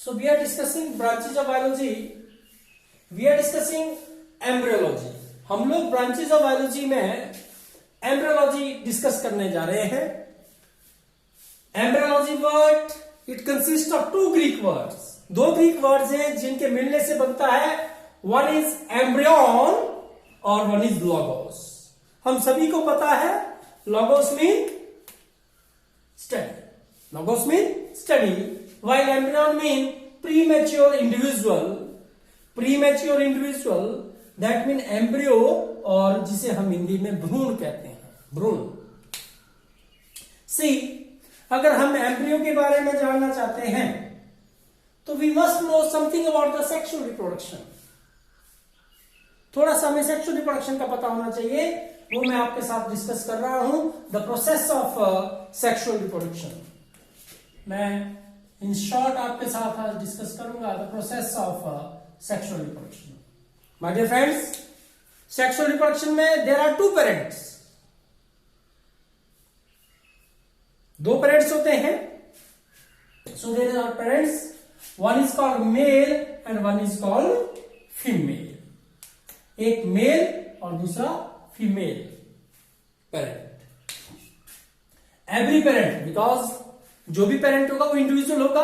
So we are discussing branches of biology. We are discussing embryology. हम लोग branches of biology में embryology discuss करने जा रहे हैं. Embryology word it consist of two Greek words. दो ग्रीक वर्ड्स हैं जिनके मिलने से बनता है. वन इज एम्ब्रियन और वन इज लॉगोस. हम सभी को पता है logos mean study. Logos mean study while embryon mean premature individual. Premature individual that mean embryo और जिसे हम हिंदी में भ्रूण कहते हैं. भ्रूण. सी अगर हम एम्ब्रियो के बारे में जानना चाहते हैं तो we must know something about the sexual reproduction. थोड़ा सा हमें सेक्सुअल रिप्रोडक्शन का पता होना चाहिए. वो मैं आपके साथ डिस्कस कर रहा हूं. The process of sexual reproduction. मैं इन शॉर्ट आपके साथ आज डिस्कस करूंगा the process of sexual reproduction. My dear friends, sexual reproduction में देयर आर टू पेरेंट्स. दो पेरेंट्स होते हैं. So there are parents. One is called male and one is called female. एक male और दूसरा female parent. Every parent, because जो भी parent होगा वो इंडिविजुअल होगा.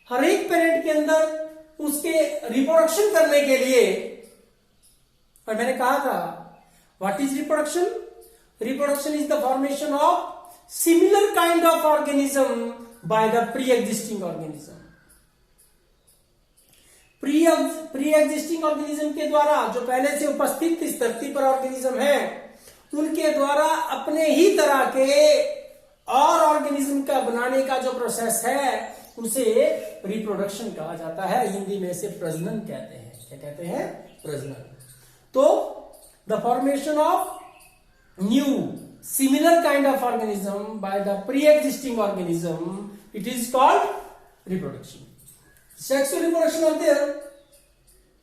हर एक पेरेंट के अंदर उसके रिप्रोडक्शन करने के लिए, और मैंने कहा था what is reproduction. Reproduction is the formation of similar kind of organism by the pre existing organism. Pre existing organism के द्वारा, जो पहले से उपस्थित इस धरती पर ऑर्गेनिज्म है, उनके द्वारा अपने ही तरह के और ऑर्गेनिज्म का बनाने का जो प्रोसेस है उसे रिप्रोडक्शन कहा जाता है. हिंदी में इसे प्रजनन कहते हैं. क्या कहते हैं? प्रजनन. तो the formation of new similar kind of organism by the pre existing organism, it is called reproduction. Sexual reproduction are there.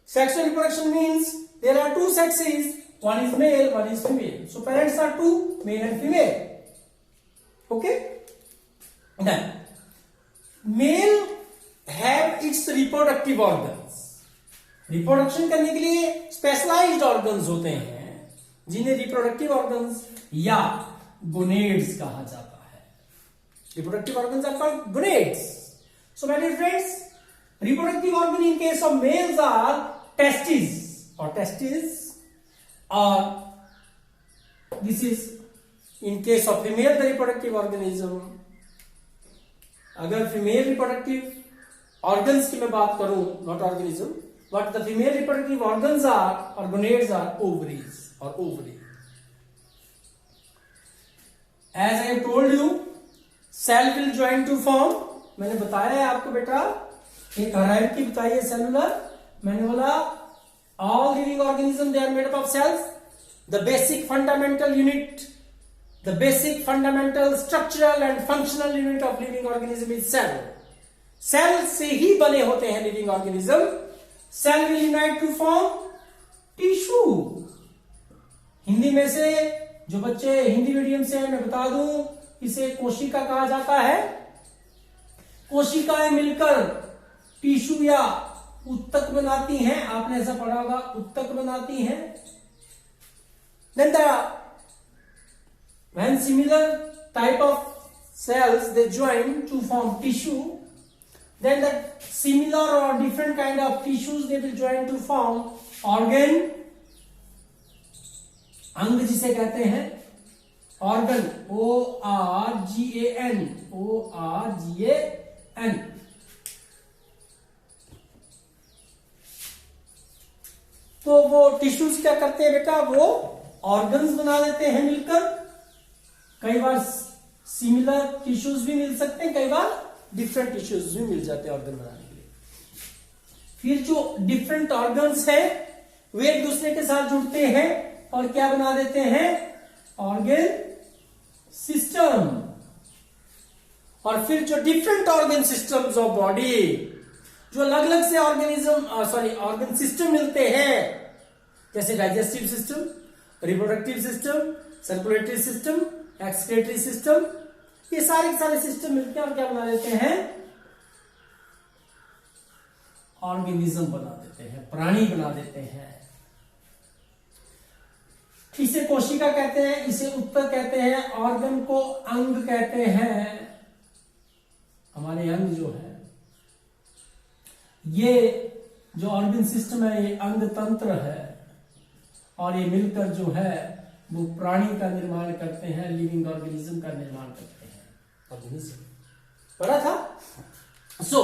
Sexual reproduction means there are two sexes. One is male, one is female. So parents are two, male and female. Okay? Then male have its reproductive organs. Reproduction करने के लिए specialized organs होते हैं जिन्हें reproductive organs या gonads कहा जाता है. Reproductive organs are called gonads. So my dear friends, reproductive organ in case of males are testes or testes, or this is in case of female the reproductive organism. अगर female reproductive organs की मैं बात करूं, not organism, but the female reproductive organs are और gonads are ovaries और ovary. As I have told you, cell will join to form. मैंने बताया है आपको बेटा, एक हायरार्की बताई है सेलुलर. मैंने बोला all living organism they are made up of cells. The basic fundamental unit, the basic fundamental structural and functional unit of living organism is cell. Cell से ही बने होते हैं living organism. Cell will unite to form tissue. Hindi में से जो बच्चे Hindi medium से मैं बता दूं, इसे कोशिका कहा जाता है. कोशिकाएं मिलकर टिश्यू या उत्तक बनाती हैं. आपने ऐसा पढ़ा होगा, उत्तक बनाती हैं. Then when similar type of cells they join to form tissue, then the similar or different kind of tissues they will join to form organ. अंग जिसे कहते हैं organ, ORGAN, ORGAN. तो वो टिश्यूज क्या करते हैं बेटा, वो ऑर्गन्स बना देते हैं मिलकर. कई बार सिमिलर टिश्यूज भी मिल सकते हैं, कई बार डिफरेंट टिश्यूज भी मिल जाते हैं ऑर्गन बनाने के लिए. फिर जो डिफरेंट ऑर्गन्स हैं वे एक दूसरे के साथ जुड़ते हैं और क्या बना देते हैं, ऑर्गन सिस्टम. और फिर जो different organ systems of body, जो अलग अलग से ऑर्गन सिस्टम मिलते हैं, जैसे digestive system, reproductive system, circulatory system, excretory system, ये सारे के सारे सिस्टम मिलकर और क्या बना देते हैं, ऑर्गेनिज्म बना देते हैं, प्राणी बना देते हैं। इसे कोशिका कहते हैं, इसे उत्तक कहते हैं, ऑर्गन को अंग कहते हैं। हमारे अंग जो है, ये जो ऑर्गन सिस्टम है, ये अंग तंत्र है, और ये मिलकर जो है वो प्राणी का निर्माण करते हैं, लिविंग ऑर्गेनिज्म का निर्माण करते हैं। ऑर्गेनिज्म पढ़ा था। सो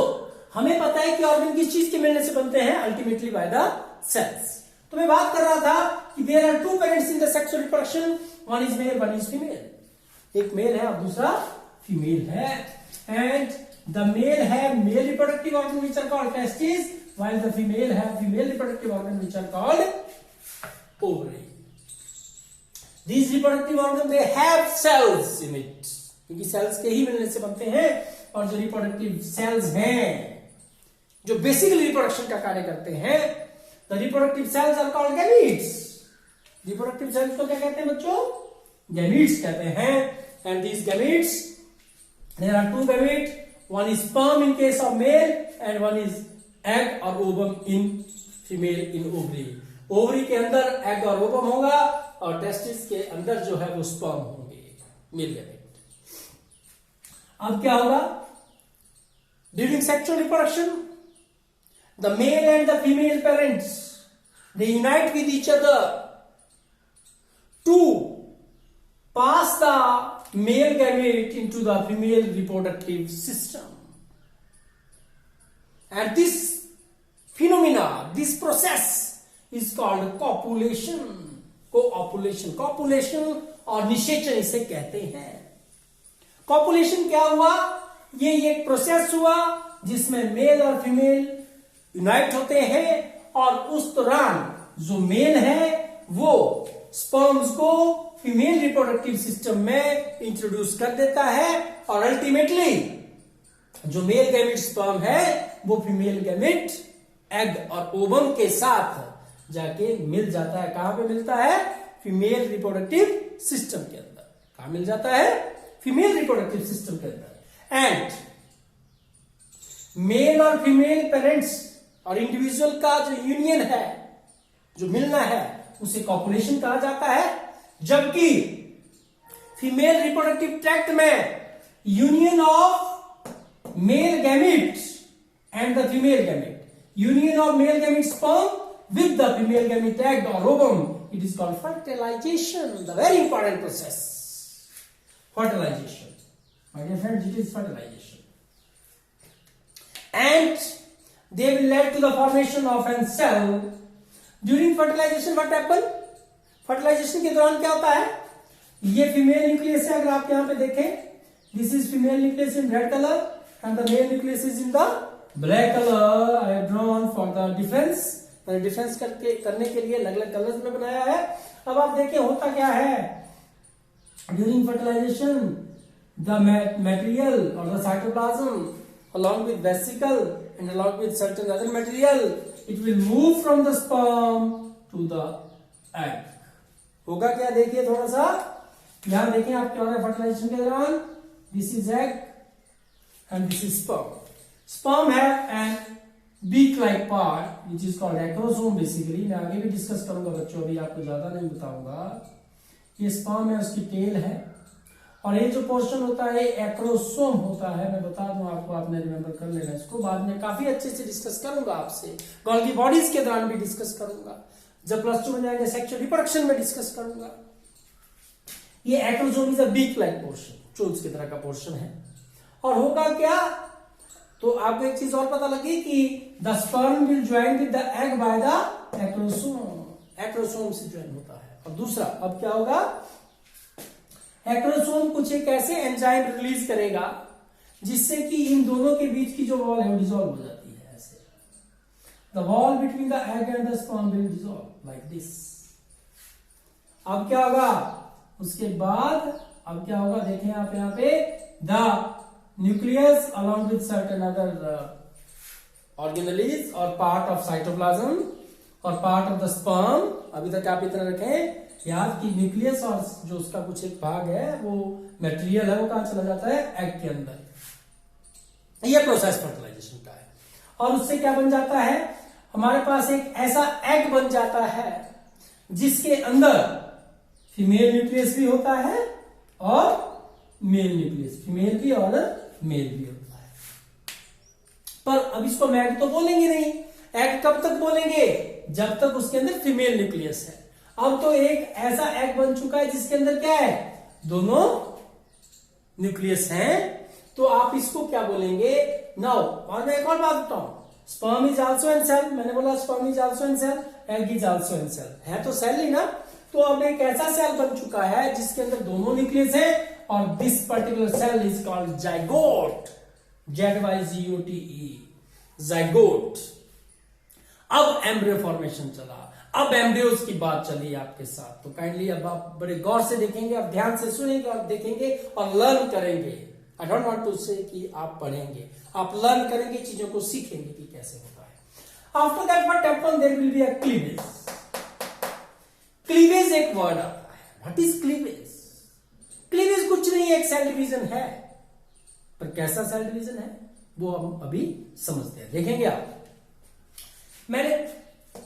हमें पता है कि ऑर्गन किस चीज के मिलने से बनते हैं, अल्टीमेटली बाय द सेल्स। तो मैं बात कर रहा था कि there are two parents in the sexual reproduction, one is male one is female. एक मेल है और दूसरा फीमेल है। एंड द मेल है male reproductive organ which are called testis, while the female है female reproductive organ which are called ovary. These reproductive organs they have cells in it, क्योंकि cells के ही मिलने से बनते हैं। और जो रिप्रोडक्टिव सेल्स हैं, जो बेसिकली रिप्रोडक्शन का कार्य करते हैं, the reproductive cells are called gametes. Reproductive cells को क्या कहते हैं बच्चों? गैमीट्स कहते हैं। And these gametes, there are two gamete, one is sperm in case of male and one is egg और ovum in female in ovary. Ovary के अंदर एग और ओवम होगा और टेस्टिस के अंदर जो है वो स्पर्म होंगे, मेल गैमेट। अब क्या होगा? During sexual reproduction the male and the female parents they unite with each other to pass the male gamete into the female reproductive system. And this phenomena, this process is called copulation, co-opulation, copulation और निषेचन इसे कहते हैं। copulation क्या हुआ? ये एक process हुआ जिसमें मेल और फीमेल यूनाइट होते हैं और उस दौरान जो मेल है वो स्पर्म्स को फीमेल रिप्रोडक्टिव सिस्टम में इंट्रोड्यूस कर देता है और अल्टीमेटली जो मेल गैमेट स्पर्म है वो फीमेल गैमेट एग और ओवम के साथ जाके मिल जाता है। कहां पे मिलता है? फीमेल रिप्रोडक्टिव सिस्टम के अंदर। कहां मिल जाता है? फीमेल रिप्रोडक्टिव सिस्टम के अंदर। एंड मेल और फीमेल पेरेंट्स और इंडिविजुअल का जो यूनियन है, जो मिलना है, उसे कॉपुलेशन कहा जाता है। जबकि फीमेल रिप्रोडक्टिव ट्रैक्ट में union of male gamete and the female gamete, union of male gamete sperm with the female gamete egg or ovum, it is called fertilization, the very important process. Fertilization, my dear friends, it is fertilization. And they will lead to the formation of a cell. During fertilization what happen? Fertilization के दौरान क्या होता है? ये female nucleus है, अगर आप यहाँ पे देखें, this is female nucleus in red color and the male nucleus is in the black color. I have drawn for the difference. मैंने डिफरेंस करने के लिए अलग अलग कलर्स में बनाया है। अब आप देखिए होता क्या है? ड्यूरिंग फर्टिलाइजेशन द मटेरियल और the cytoplasm along with vesicle and along with certain other material it will move from the sperm to the egg. होगा क्या? देखिए थोड़ा सा यहां देखें आप, क्या हो रहा है फर्टिलाइजेशन के दौरान? This is egg and this is sperm. Sperm have an beak like part which is called acrosome. Basically मैं आगे भी डिस्कस करूंगा बच्चों, अभी आपको ज्यादा नहीं बताऊंगा। ये स्पर्म है, उसकी टेल है, और ये जो पोर्शन होता है एक्रोसोम होता है। मैं बता दूं आपको, आपने रिमेंबर कर लेना इसको, बाद में काफी अच्छे से डिस्कस करूंगा आपसे। गोल्गी बॉडीज के दौरान भी डिस्कस करूंगा, जब +2 में जाएंगे सेक्सुअल रिप्रोडक्शन में डिस्कस करूंगा। ये acrosome is a beak like portion, चोंच की तरह का पोर्शन है। और होगा क्या? तो आपको एक चीज और पता लगी कि the sperm will join with the egg by the acrosome. Acrosome से ज्वाइन होता है। और दूसरा अब क्या होगा? एक्रोसोम कुछ एक ऐसे एंजाइम रिलीज करेगा जिससे कि इन दोनों के बीच की जो वॉल है वो डिसॉल्व हो जाती है। ऐसे the wall between the egg and the sperm will dissolve like this. अब क्या होगा? उसके बाद अब क्या होगा? देखें आप यहाँ पे, the nucleus along with certain other organelles or part of cytoplasm और part of the sperm, अभी तक आप इतना रखें याद कि न्यूक्लियस और जो उसका कुछ एक भाग है वो मटेरियल है, वो कहां चला जाता है? एग के अंदर। ये प्रोसेस फर्टिलाइजेशन का है। और उससे क्या बन जाता है, हमारे पास एक ऐसा एग बन जाता है जिसके अंदर फीमेल न्यूक्लियस भी होता है और मेल न्यूक्लियस, फीमेल भी और मेल भी होता है। पर अब इसको हम एग तो बोलेंगे नहीं, एग कब तक बोलेंगे, जब तक उसके अंदर फीमेल न्यूक्लियस है। अब तो एक ऐसा एग बन चुका है जिसके अंदर क्या है, दोनों न्यूक्लियस हैं, तो आप इसको क्या बोलेंगे नाउ। और मैं एक और बात बताऊं, sperm is also an cell, मैंने बोला sperm is also an cell, egg is also an cell, है तो सेल ही ना। तो अब एक ऐसा सेल बन चुका है जिसके अंदर दोनों न्यूक्लियस है, और this particular cell is called zygote, ZYGOTE, zygote. अब एम्ब्रियो फॉर्मेशन चला, अब एम्ब्रियोज की बात चली आपके साथ, तो काइंडली अब आप बड़े गौर से देखेंगे, आप ध्यान से सुनेंगे और देखेंगे और लर्न करेंगे। आई डोंट वांट टू से कि आप पढ़ेंगे, आप लर्न करेंगे, चीजों को सीखेंगे कि कैसे होता है। After that what happen, there will be a cleavage. Cleavage एक वर्ड आता है, व्हाट इज क्लीवेज? क्लीवेज कुछ नहीं है, एक सेल डिवीजन है, पर कैसा सेल डिवीजन है वो हम अभी समझते हैं, देखेंगे आप। मैंने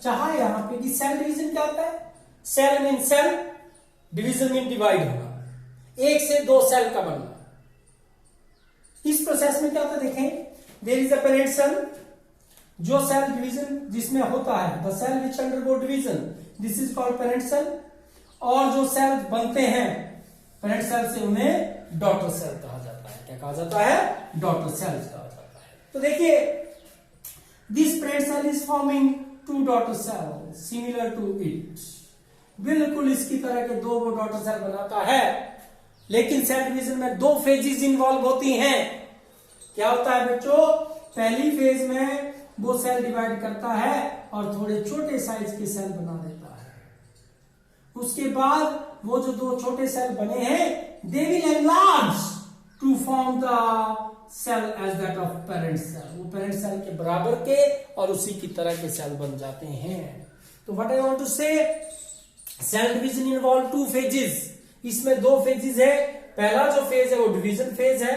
चाहा यहां पे कि सेल डिवीजन क्या होता है, cell mean cell, division mean divide होना, एक से दो सेल का बनना। इस प्रोसेस में क्या होता है देखें, there is a parent cell, जो सेल डिवीजन जिसमें होता है, the cell which undergo division, this is called parent cell. और जो सेल बनते हैं पेरेंट सेल से, उन्हें डॉटर सेल कहा जाता है। क्या कहा जाता है, डॉटर सेल कहा जाता है। तो देखिए, this parent cell is forming two daughter cell similar to it, बिल्कुल इसकी तरह के दो वो डॉटर सेल बनाता है। लेकिन सेल डिवीजन में दो फेजेस इन्वॉल्व होती हैं। क्या होता है बच्चों, पहली फेज में वो सेल डिवाइड करता है और थोड़े छोटे साइज के सेल बना देता है। उसके बाद वो जो दो छोटे सेल बने हैं, they will enlarge to form the cell as that of parent cell, वो पेरेंट सेल के बराबर के और उसी की तरह के सेल बन जाते हैं। तो what I want to say, cell division involve two phases, इसमें दो फेजेस है। पहला जो फेज है वो डिवीजन फेज है,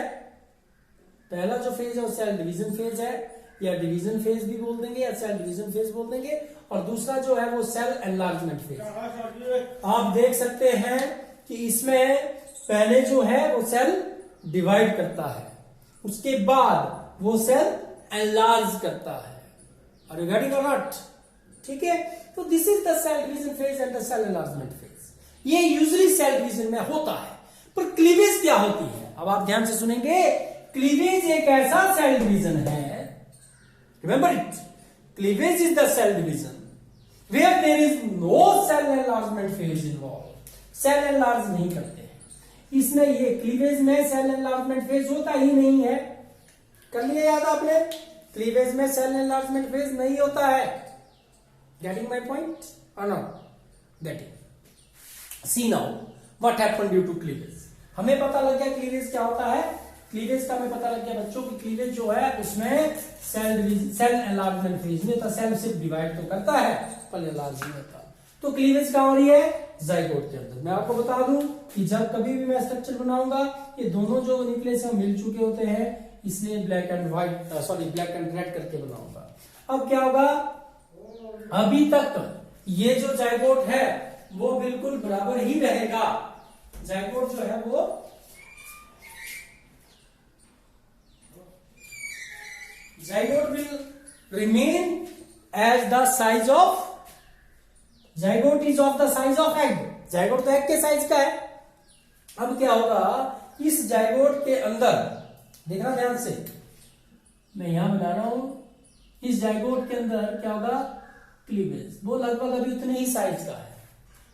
पहला जो फेज है वो सेल डिवीजन फेज है, या डिवीजन फेज भी बोल देंगे या सेल डिवीजन फेज बोल देंगे। और दूसरा जो है वो सेल एनलार्जमेंट फेज। आप देख सकते हैं कि इसमें पहले जो है वो सेल डिवाइड करता है, उसके बाद वो सेल एनलार्ज करता है। Are you getting or not? ठीक है, तो this is the cell division phase and the cell enlargement phase. ये यूजुअली सेल डिवीजन में होता है। पर क्लीवेज क्या होती है, अब आप ध्यान से सुनेंगे। क्लीवेज एक ऐसा सेल डिवीजन है, remember it, cleavage is the cell division where there is no cell enlargement phase involve, cell enlarge नहीं करते हैं इसमें। ये क्लीवेज में सेल एनलार्जमेंट फेज होता ही नहीं है, कर लिया याद आपने, क्लीवेज में सेल एनलार्जमेंट फेज नहीं होता है। Getting my point or not getting? See now what happened due to cleavage. हमें पता लग गया क्लीवेज क्या होता है, क्लीवेज का हमें पता लग गया बच्चों की क्लीवेज जो है उसमें सेल एनलार्जमेंट फेज में होता, सेल सिर्फ डिवाइड तो करता है पर एनलार्ज नहीं होता। तो क्लीवेज कहां हो रही है, जाइगोट के अंदर। मैं आपको बता दूं कि जब कभी भी मैं स्ट्रक्चर बनाऊंगा, ये दोनों जो न्यूक्लियस है मिल चुके होते हैं, इसलिए black and white, sorry black and red करके बनाऊंगा। अब क्या होगा, अभी तक ये जो जाइगोट है वो बिल्कुल बराबर ही रहेगा। जाइगोट जो है वो zygote will remain as the size of, zygote is of the size of egg, zygote तो egg के साइज का है। अब क्या होगा, इस जाइगोट के अंदर देखना ध्यान से, मैं यहां बना रहा हूं, इस जाइगोट के अंदर क्या होगा, क्लीवेज वो लगभग अभी उतने ही साइज का है,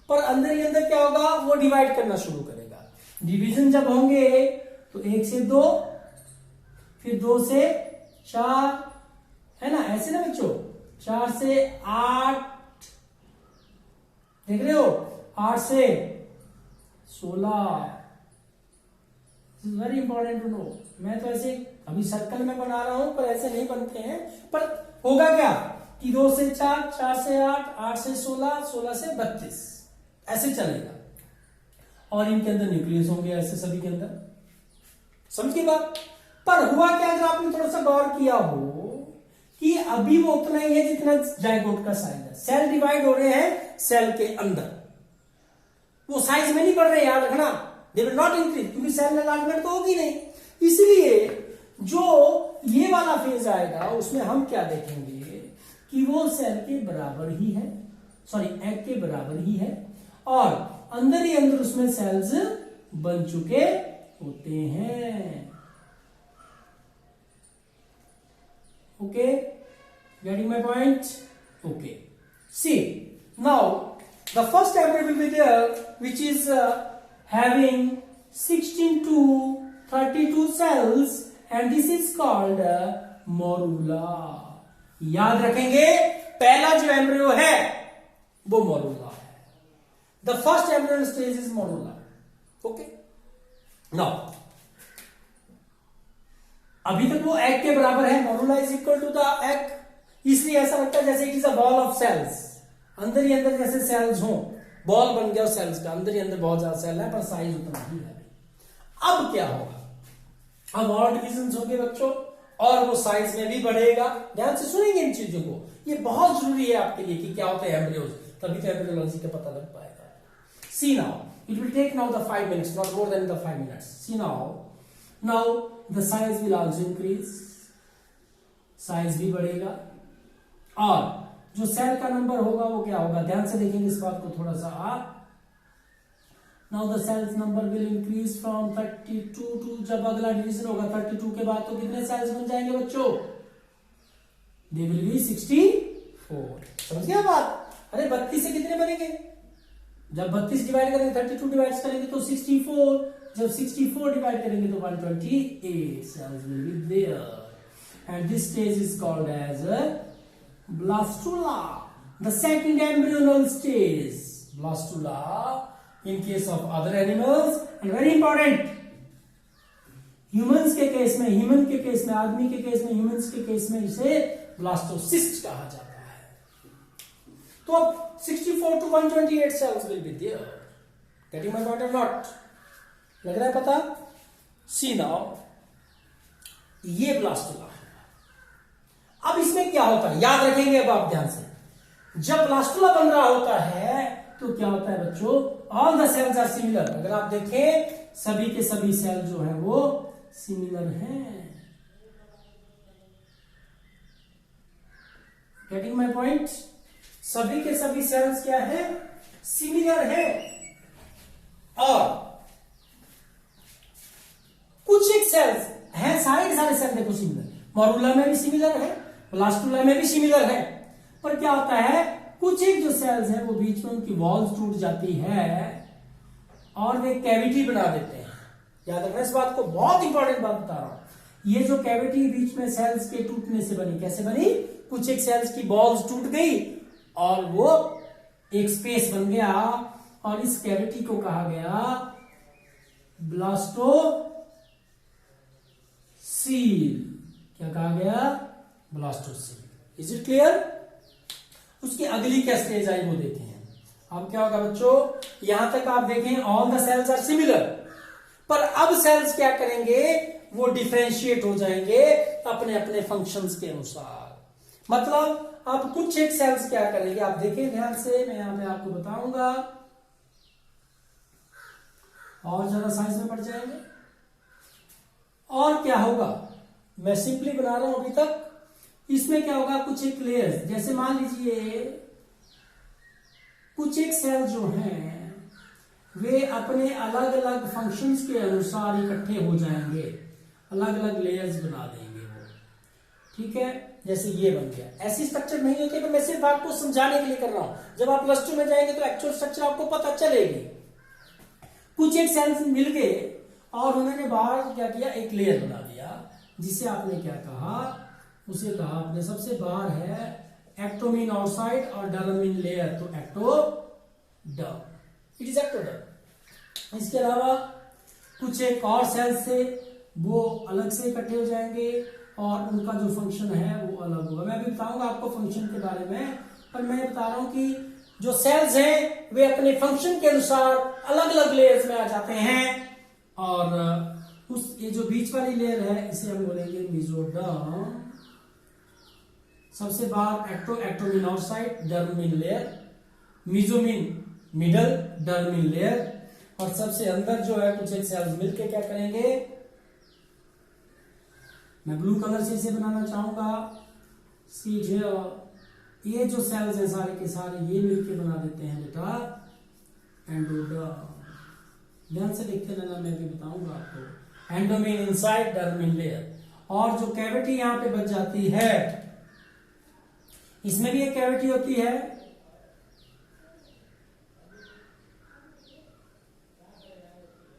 पर अंदर ही अंदर क्या होगा, वो डिवाइड करना शुरू करेगा। डिवीजन जब होंगे तो 1 से 2, फिर 2 से 4, है ना, ऐसे ना बच्चों, 4 से 8, देख रहे हो, 8 से 16। Very important to know. मैं तो ऐसे अभी सर्कल में बना रहा हूं, पर ऐसे नहीं बनते हैं। पर होगा क्या कि 2 से 4, 4 से 8, 8 से 16, 16 से 32, ऐसे चलेगा। और इनके अंदर न्यूक्लियस होंगे ऐसे सभी के अंदर, समझ गए बात। पर हुआ क्या, अगर आपने थोड़ा सा गौर किया हो कि अभी वो उतना ही है जितना जाइगोट का साइज है। सेल डिवाइड हो रहे हैं सेल के अंदर, वो साइज में नहीं बढ़ रहे, याद रखना, दे विल नॉट इंक्रीज, क्योंकि सेल एनलार्जमेंट तो होगी नहीं। इसलिए जो ये वाला फेज आएगा उसमें हम क्या देखेंगे कि वो सेल के बराबर ही है, सॉरी एग के बराबर ही है, और अंदर ही अंदर उसमें सेल्स बन चुके होते हैं। Okay, getting my point? Okay, see now the first embryo will be there which is having 16 to 32 cells and this is called morula। याद रखेंगे पहला जो एम्ब्रियो है वो मोरूला है। The first embryo stage is morula. Okay, now अभी तक वो एग के बराबर है, morula is equal to the egg, इसलिए ऐसा लगता है जैसे it is a ball of cells, अंदर ही अंदर जैसे सेल्स हो, बॉल बन गया सेल्स का, अंदर ही अंदर बहुत ज्यादा सेल है पर साइज उतना ही है। अब क्या होगा, अब और डिविजन होंगे बच्चों और वो साइज में भी बढ़ेगा। ध्यान से सुनेंगे इन चीजों को, ये बहुत जरूरी है आपके लिए कि क्या होता है एम्ब्रियोज, तभी तो एम्ब्रियोलॉजी का पता लग पाएगा। See now, it will take now the 5 minutes, not more than the 5 minutes। See now the size will also increase, size भी बढ़ेगा, और जो सेल का नंबर होगा वो क्या होगा, ध्यान से देखेंगे इस बात को थोड़ा सा आप। Now the cells number will increase from 32 to, जब अगला डिवीजन होगा 32 के बाद तो कितने सेल्स बन जाएंगे बच्चों, दे विल बी 64। समझ गया बात? अरे 32 से कितने बनेंगे, जब 32 डिवाइड करेंगे 32 डिवाइड करेंगे तो 64, जब 64 डिवाइड करेंगे तो 128 cells will be there and this stage is called as blastula, the second embryonal stage, blastula in case of other animals, and very important humans के केस में, ह्यूमन के केस में, आदमी के केस में, ह्यूमंस के केस में इसे ब्लास्टोसिस्ट कहा जाता है। तो अब 64 to 128 cells will be there, getting my point or not? लग रहा है पता? See now, ये ब्लास्टुला। अब इसमें क्या होता है याद रखेंगे अब आप ध्यान से, जब ब्लास्टुला बन रहा होता है तो क्या होता है बच्चों, all the cells are similar. अगर आप देखें सभी के सभी सेल जो है वो सिमिलर हैं। Getting my point? सभी के सभी सेल्स क्या है, सिमिलर है, और कुछ एक सेल्स हैं, सारे सेल देखो सिमिलर, मोरूला में भी सिमिलर है, ब्लास्टुला में भी सिमिलर है, पर क्या होता है कुछ एक जो सेल्स हैं वो बीच में उनकी वॉल्स टूट जाती है और वे कैविटी बना देते हैं। याद रखना इस बात को, बहुत इंपॉर्टेंट बात बता रहा हूं। ये जो कैविटी बीच में सेल्स के टूटने से बनी, कैसे बनी, कुछ एक सेल्स की बॉल्स टूट गई और वो एक स्पेस बन गया और इस कैविटी को कहा गया ब्लास्टोसील। क्या कहा गया, ब्लास्टोसील। Is it clear? उसकी अगली क्या स्टेज आई वो देखें। अब क्या होगा बच्चों, यहां तक आप देखें all the cells are similar, पर अब सेल्स क्या करेंगे, वो डिफरेंशिएट हो जाएंगे अपने अपने फंक्शंस के अनुसार। मतलब अब कुछ एक सेल्स क्या करेंगे, आप देखें ध्यान से, मैं यहां पे आपको बताऊंगा, और ज्यादा साइज में बढ़ जाएंगे। और क्या होगा, मैं सिंपली बना रहा हूं अभी तक, इसमें क्या होगा, कुछ एक लेयर्स, जैसे मान लीजिए कुछ एक सेल जो हैं वे अपने अलग अलग फंक्शंस के अनुसार इकट्ठे हो जाएंगे, अलग अलग लेयर्स बना देंगे वो, ठीक है, जैसे ये बन गया। ऐसी स्ट्रक्चर नहीं होती, पर मैं सिर्फ आपको समझाने के लिए कर रहा हूं। जब आप प्लस 2 में जाएंगे तो एक्चुअल स्ट्रक्चर आपको पता चलेगी। कुछ एक सेल्स मिल गए और उन्होंने बाहर क्या किया, एक लेयर बना दिया, जिसे आपने क्या कहा, उसे कहा आपने सबसे बाहर है एक्टोमीन आउटसाइड और डर्मिन लेयर, तो एक्टोडर्म, इट इज एक्टोडर्म। इसके अलावा कुछ एक और सेल से वो अलग से इकट्ठे हो जाएंगे और उनका जो फंक्शन है वो अलग होगा। मैं अभी बताऊंगा आपको फंक्शन के बारे में, पर मैं बता रहा हूं कि जो सेल्स हैं वे अपने फंक्शन के अनुसार अलग अलग लेयर्स में आ जाते हैं, और उस ये जो बीच वाली लेयर है इसे हम बोलेंगे मेसोडर्म, सबसे बाहर ecto mean outside, derm mean layer, meso mean middle, derm mean layer, और सबसे अंदर जो है कुछ एक सेल्स मिलके क्या करेंगे, मैं ब्लू कलर से इसे बनाना चाहूंगा, सीधे ये जो सेल्स हैं सारे के सारे ये मिलके बना देते हैं बेटा एंडोडर्म। ध्यान से देखते रहना, मैं भी बताऊंगा आपको। Endo mean inside, डर्म mean layer. और जो कैविटी यहां पे बच जाती है, इसमें भी एक कैविटी होती है,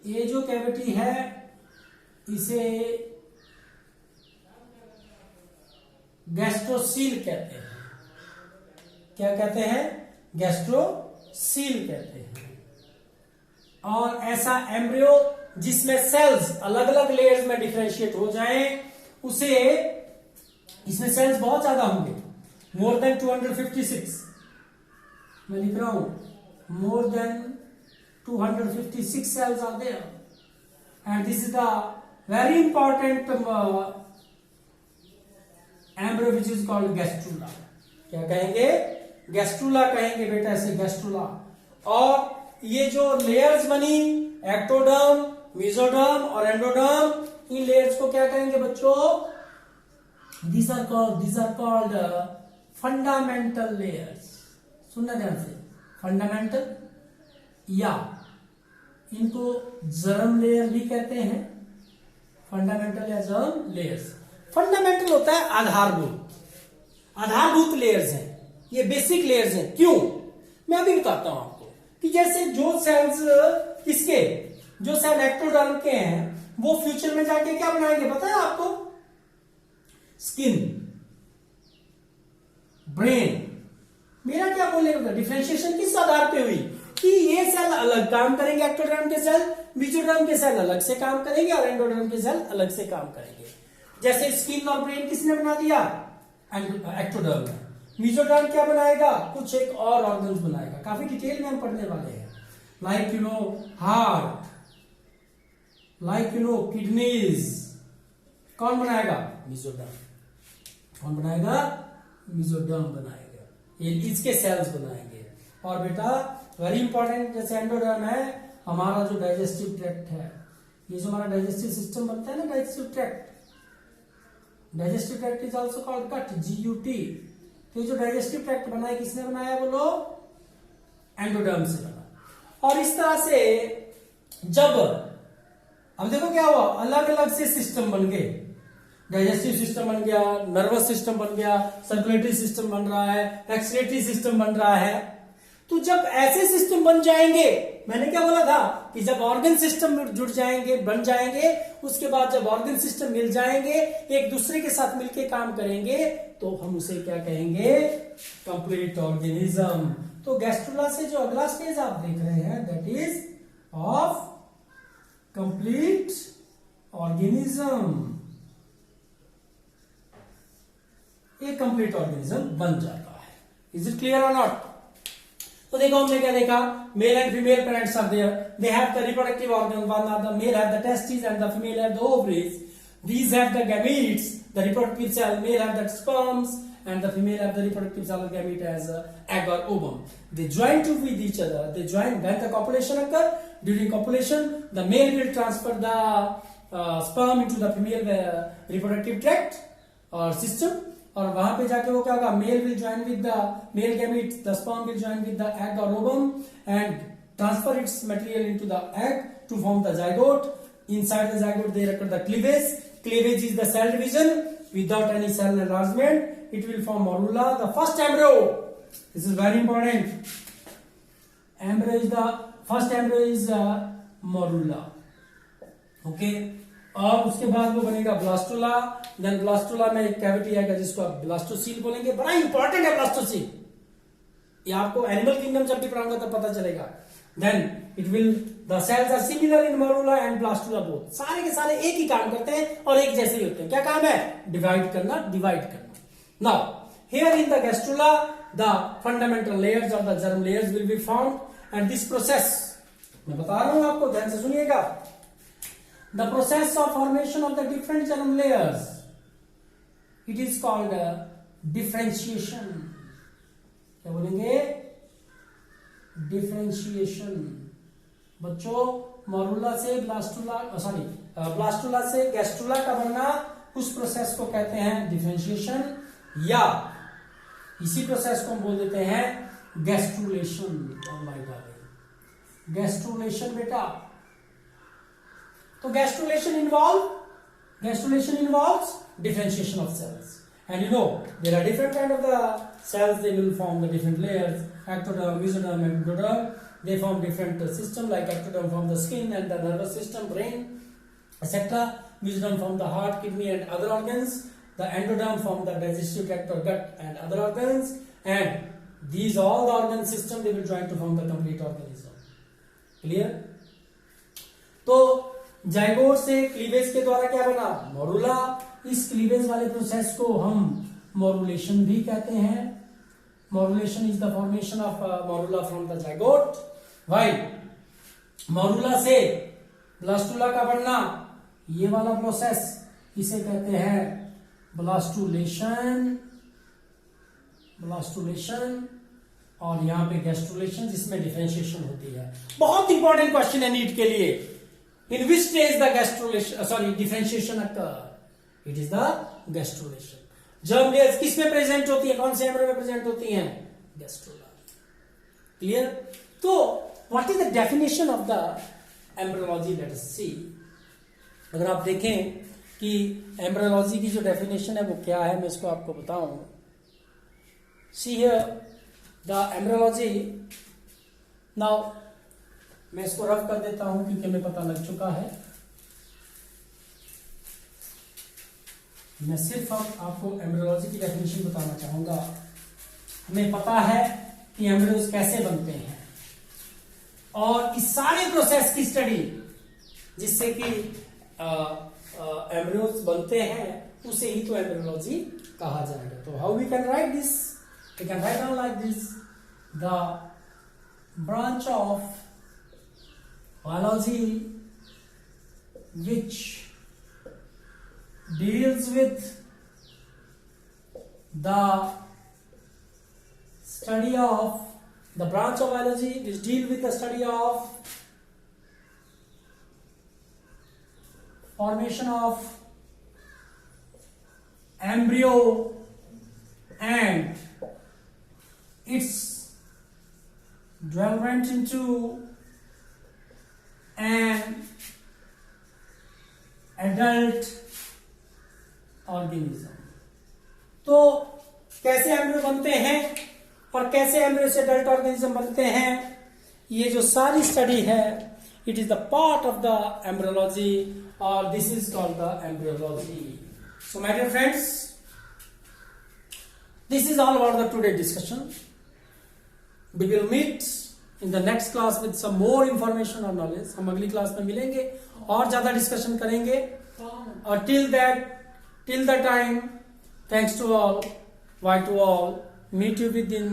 ये जो कैविटी है इसे गैस्ट्रोसील कहते हैं। क्या कहते हैं? गैस्ट्रोसील कहते हैं। और ऐसा एम्ब्रियो जिसमें सेल्स अलग अलग लेयर्स में डिफरेंशिएट हो जाएं, उसे, इसमें सेल्स बहुत ज्यादा होंगे, मोर देन 256, मैं लिख रहा हूं more than 256 cells are there, and this is the very important embryo which is called gastrula. क्या कहेंगे? गैस्ट्रूला कहेंगे बेटा, ऐसे गैस्ट्रूला। और ये जो लेयर्स बनी, एक्टोडर्म, मेसोडर्म और एंडोडर्म, इन लेयर्स को क्या कहेंगे बच्चों? these are called fundamental layers। सुनना ध्यान से, फंडामेंटल या इनको जर्म लेयर भी कहते हैं, फंडामेंटल या जर्म लेयर्स। फंडामेंटल होता है आधारभूत लेयर्स हैं, ये बेसिक लेयर्स हैं। क्यों? मैं अभी बताता हूं आपको कि जैसे जो सेल्स इसके, जो सेल एक्टोडर्म के हैं, वो फ्यूचर में जाके क्या बनाएंगे पता है आपको? Skin, brain. मेरा क्या बोलने का डिफरेंशिएशन किस आधार पे हुई कि ये सेल अलग काम करेंगे, एक्टोडर्म के सेल, मेसोडर्म के सेल अलग से काम करेंगे और एंडोडर्म के सेल अलग से काम करेंगे। जैसे स्किन और ब्रेन किसने बना दिया? एक्टोडर्म ने। मेसोडर्म क्या बनाएगा? कुछ एक और ऑर्गन्स बनाएगा, काफी डिटेल में हम पढ़ने वाले हैं, लाइक हार्ट, लाइक किडनीज। कौन बनाएगा? मेसोडर्म। कौन बनाएगा? मेसोडर्म बनाएगा, ये इसके सेल्स बनाएंगे। और बेटा वेरी इंपॉर्टेंट, जैसे एंडोडर्म है हमारा जो डाइजेस्टिव ट्रैक्ट है, ये जो हमारा डाइजेस्टिव सिस्टम बनता है ना, digestive tract is also called gut, GUT। तो ये जो डाइजेस्टिव ट्रैक्ट बना है किसने बनाया बोलो? एंडोडर्म से बना। और इस तरह से जब अब देखो क्या हुआ, अलग अलग से सिस्टम बन गए, डाइजेस्टिव सिस्टम बन गया, नर्वस सिस्टम बन गया, सर्कुलेटरी सिस्टम बन रहा है, एक्सक्रीटरी सिस्टम बन रहा है। तो जब ऐसे सिस्टम बन जाएंगे, मैंने क्या बोला था कि जब ऑर्गन सिस्टम जुड़ जाएंगे, बन जाएंगे, उसके बाद जब ऑर्गन सिस्टम मिल जाएंगे, एक दूसरे के साथ मिलके काम करेंगे, तो हम उसे क्या कहेंगे? Complete organism. तो गैस्ट्रूला से जो अगला स्टेज आप देख रहे हैं, that is of complete organism. एक कंप्लीट ऑर्गेनिज्म बन जाता है। Is it clear or not? तो देखो हमने क्या देखा, male and female parents are there, they have the reproductive organ, one are the male have the testis and the female have the ovaries, these have the gametes, the reproductive cell, male have the sperms and the female have the reproductive cell gamete as egg or ovum. They join to with each other, they join when the copulation occur. During copulation the male will transfer the sperm into the female reproductive tract or system, और वहां पे जाके वो क्या होगा, male will join with the male gamete, the sperm will join with the egg और ovum and transfer its material into the egg to form the zygote. Inside the zygote there occur the cleavage. Cleavage is the cell division. Without any cell enlargement, it will form morula, the first embryo. This is very important. Embryo is the first embryo is morula. Okay. और उसके बाद वो बनेगा blastula. Then blastula में एक cavity आएगा जिसको आप ब्लास्टोसील बोलेंगे. बड़ा इंपॉर्टेंट है ब्लास्टोसील. ये आपको एनिमल किंगडम जब भी पढ़ाऊंगा तब पता चलेगा. Then it will the cells are similar in morula and blastula both. सारे के सारे एक ही काम करते हैं और एक जैसे ही होते हैं. क्या काम है? डिवाइड करना. Now here in the gastrula the fundamental layers or the germ layers will be formed and this process मैं बता रहा हूं आपको, ध्यान से सुनिएगा. The process of formation of the different germ layers, it is called differentiation, क्या बोलेंगे? डिफरेंशिएशन। बच्चों मोरुला से ब्लास्टुला से गैस्ट्रुला का बनना, उस प्रोसेस को कहते हैं डिफरेंशिएशन, या इसी प्रोसेस को हम बोल देते हैं गैस्ट्रुलेशन। गैस्ट्रुलेशन बेटा, तो gastrulation involves differentiation of cells, and you know there are different kind of the cells. They will form the different layers: ectoderm, mesoderm, and endoderm. They form different system, like ectoderm from the skin and the nervous system, brain, etc. Mesoderm from the heart, kidney, and other organs. The endoderm from the digestive tract or gut and other organs, and these all the organ system they will join to form the complete organism. Clear? तो zygote से cleavage के द्वारा क्या बना? Morula. इस cleavage वाले process को हम मोरुलेशन भी कहते हैं। Morulation is the formation of morula from the zygote. While morula से ब्लास्टुला का बनना, ये वाला प्रोसेस, इसे कहते हैं ब्लास्टुलेशन। और यहां पे गैस्ट्रुलेशन, जिसमें डिफरेंशिएशन होती है। बहुत इंपॉर्टेंट क्वेश्चन है नीट के लिए। In which stage the differentiation occur? It is the gastrulation. Germ layers किस में प्रेजेंट होती है? कौन से एम्ब्रियो में प्रेजेंट होती हैं? गैस्ट्रुला। क्लियर? तो what is the definition of the embryology? Let us see. अगर आप देखें कि एम्ब्रियोलॉजी की जो डेफिनेशन है वो क्या है, मैं इसको आपको बताऊं। See here the embryology. Now मैं इसको रफ कर देता हूं क्योंकि हमें पता लग चुका है। मैं सिर्फ आपको एम्ब्रियोलॉजी की डेफिनेशन बताना चाहूंगा। हमें पता है कि एम्ब्रियोज कैसे बनते हैं, और इस सारे प्रोसेस की स्टडी जिससे कि एम्ब्रियोज बनते हैं, उसे ही तो एम्ब्रियोलॉजी कहा जाएगा। तो how we can write this? We can write down like this: the branch of biology which deals with the study of the branch of biology which deal with the study of formation of embryo and its development into an adult organism। तो कैसे embryo बनते हैं और कैसे embryo से adult organism बनते हैं, ये जो सारी स्टडी है, it is the part of the embryology, और this is called the embryology. So my dear friends, this is all about the today discussion. We will meet in the next class with some more information or knowledge। हम अगली class में मिलेंगे और ज्यादा discussion करेंगे। और till the time, thanks to all, bye to all, meet you within